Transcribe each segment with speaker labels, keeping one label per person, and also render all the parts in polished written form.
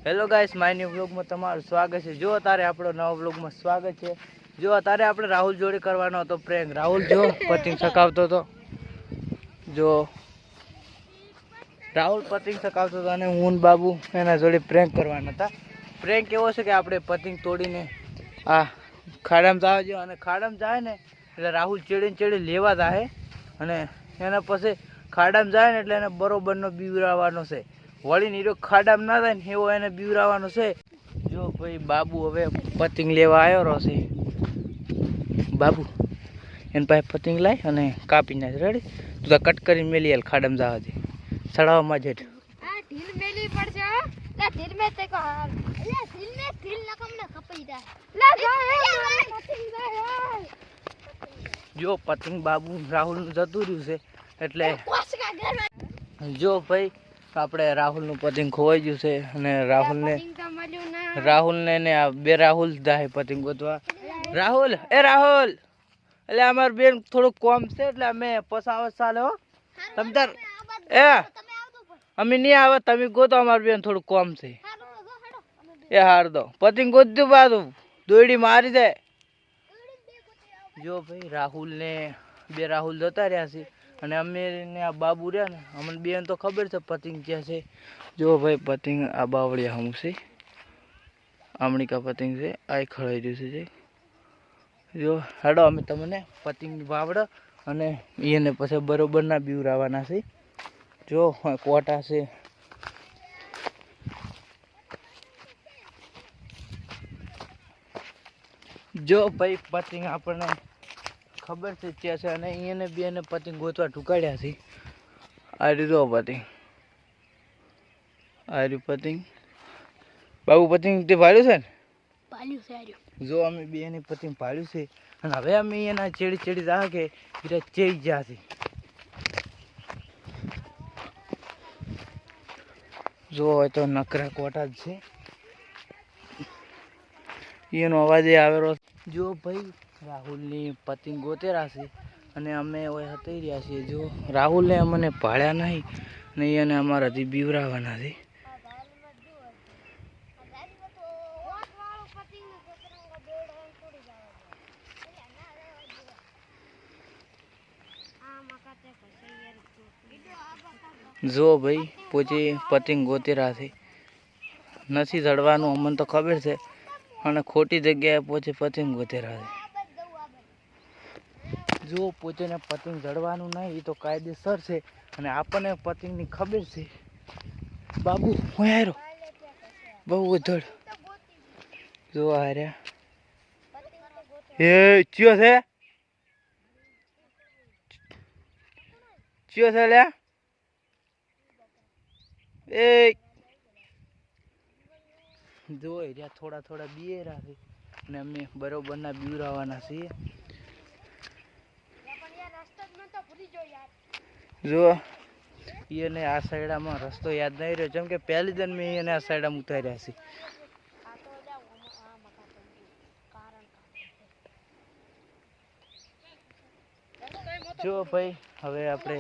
Speaker 1: Hello guys, my new વ્લોગમાં તમારું સ્વાગત છે। જો તારે આપણો નવો વ્લોગમાં સ્વાગત છે। જો તારે આપણે રાહુલ જોડે કરવાનો હતો પ્રેન્ક। રાહુલ જો પતંગ ચકાવતો હતો, જો રાહુલ પતંગ ચકાવતો હતો અને હું ને બાબુ એના જોડે પ્રેન્ક કરવાના હતા। પ્રેન્ક એવો છે કે આપણે પતંગ તોડીને આ ખાડામાં જવા જોઈએ અને ખાડામાં જાય ને એટલે રાહુલ ચેડીને લેવા જાય અને એના પછી ખાડામાં જાય ને એટલે એને બરોબરનો બીવરાવવાનો છે। વળી નીરો ખાડામાં ના થાય ને એવો એને બીવરાવવાનો છે। જો ભાઈ બાબુ હવે પતંગ લેવા આવ્યો રહેશે। બાબુ એને પાસે પતંગ લાય અને કાપી નાખ। રેડી? તું તો કટ કરીને મેલી હાલ ખાડામાં જવા દે સડાવવામાં જેઠ।
Speaker 2: ઢીલ મેલી પડશે હો। લે ઢીલ મે તે કો લે ઢીલ નકમને કપાઈ જાય। લે પતંગ જાય।
Speaker 1: જો પતંગ બાબુ રાહુલ નું જતું રહ્યું છે એટલે જો ભાઈ આપણે રાહુલનું પતંગ ખોવાઈ ગયું છે અને રાહુલને ને આ બે રાહુલ જાય પતંગ ગોતવા। રાહુલ રાહુલ એટલે અમાર બેન થોડુંક કોમ છે એટલે અમે પસાવત ચાલે હો। તમ તાર અમે નહીં આવે, તમે ગોતો, અમાર બેન થોડુંક કોમ છે। હાર દો પતંગ ગોત દો, બાજુ દોયડી મારી દે। જો ભાઈ રાહુલ ને બે રાહુલ જતા રહ્યા છે અને અમે ને આ બાબુ રહ્યા ને અમને બેન તો ખબર છે પતંગ ક્યાં છે। જો ભાઈ પતંગ આ બાવળિયા હમ છે, આમણીકા પતંગ છે, આ ખડાઈ રહ્યું છે। જો હેડો અમે તમને પતંગ વાવડો અને એને પછી બરોબરના બીવરાવાના છે। જો કોટા છે, જો ભાઈ પતંગ આપણને ખબર છે ત્યાં છે અને એને બેને પતંગ ગોતવા ઢુકાડ્યા છે। આ રહ્યું પતંગ, આ રહ્યું પતંગ। બાબુ પતંગ તે ભાડ્યું છે ને?
Speaker 2: પાલ્યું છે આર્યો।
Speaker 1: જો અમે બેની પતંગ ભાડ્યું છે અને હવે અમે એના ચેડી રાહ કે એટલે ચેઈ ગયા છે। જો હોય તો નકરા કોટા જ છે, એનો અવાજ આવેલો। જો ભાઈ રાહુલની પતંગ ગોતેરા છે અને અમે હોય હતાઈ રહ્યા છીએ। જો રાહુલને અમને ભાળ્યા નહીં ને એને અમારાથી બીવરાવાના છે। જો ભાઈ પોતે પતંગ ગોતેરા છે, નથી જડવાનું અમને તો ખબર છે અને ખોટી જગ્યાએ પોતે પતંગ ગોતેરા છે। જો પોતેને પતંગ જડવાનું નહીં એ તો કાયદેસર છે અને આપણને પતંગની ખબર છે। બાબુ હું હારો બહુ ધડ જો હાર્યા એ ચિયો છે, ચિયો છે લ્યા એ જો રહ્યા થોડા થોડા બીએરા છે અને અમે બરોબરના બીવરાવાના છીએ। જો એને આ સાઈડામાં રસ્તો યાદ નહીં રહ્યો જેમ કે પહેલી દિન મેં એને આ સાઈડામાં ઉતાર્યા છે। જો ભાઈ હવે આપણે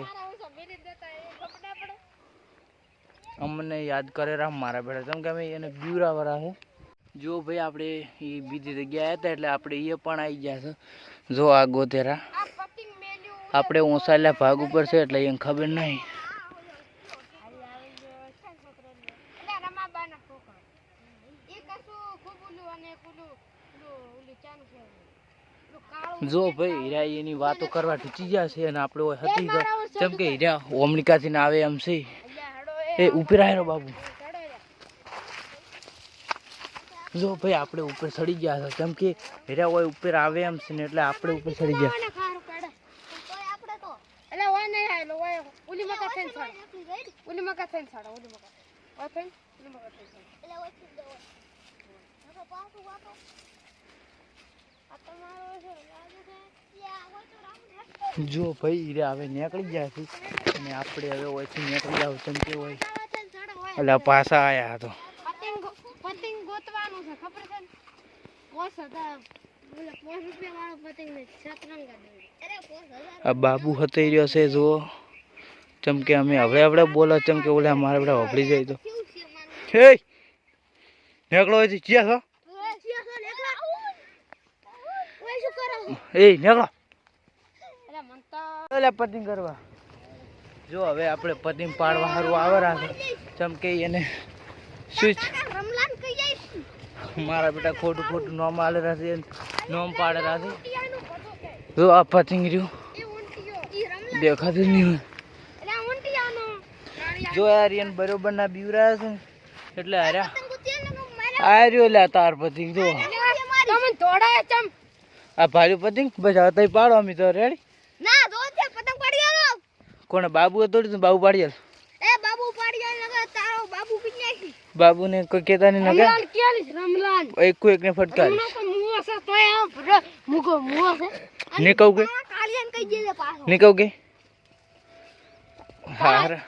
Speaker 1: અમને યાદ કરેલા મારા બેટા જેમ કે અમે એને બીવરાવાળા છે। જો ભાઈ આપણે એ બીજી જગ્યાએ હતા એટલે આપણે એ પણ આવી ગયા છે। જો આ ગોતેરા આપણે ઊંચાયેલા ભાગ ઉપર છે એટલે એને ખબર નહીં। જો ભાઈ હીરા એની વાતો કરવા ઢૂચી ગયા છે અને આપણે હતી જેમ કે હીરા ઓમનિકાથી ના આવે એમ છે। એ ઉપર આવ્યો બાબુ। જો ભાઈ આપણે ઉપર ચડી ગયા છે કેમ કે હીરા હોય ઉપર આવે એમ છે ને એટલે આપણે ઉપર ચડી ગયા। જો ભાઈ હીરા હવે નીકળી ગયા છે અને આપણે હવે ઓયથી નીકળી જાવ તેમ કે હોય એટલે પાછા આયા તો
Speaker 2: પતંગ ગોતવાનું છે ખબર છે ને? 5 રૂપિયા વાળો પતંગ ને 7 રંગા દે।
Speaker 1: આ બાબુ હતાઈ રહ્યો છે। જો ચમકે અમે હવે બોલો ચમકે ઓલા મારે બધા હોભળી જાય તો હે નેકળો હોય ચિયા છો એ નેકળો ઓલા પતિંગ કરવા જો હવે આપણે પતિંગ પાડવા સારું આવે રાખે ચમકે એને સ્વિચ મારા બેટા ખોટું નોમ આલે રાખે નોમ પાડે રાખે જો આ પતિંગ રહ્યું દેખાતું નહીં હોય જો યાર એને બરોબર ના બીવરાયા છે ને એટલે હાર્યા આ રહ્યો એટલે તાર પતિંગ જો આ ભાર્યું પતિંગ બસ હવે તઈ પાડો અમે તો રેડી કોને બાબુ તોડી બાબુ પાડી હાલ બાબુ ને કોઈ કેતા નહીં નકે એક ને ફટકાર નહીં કહું કે હા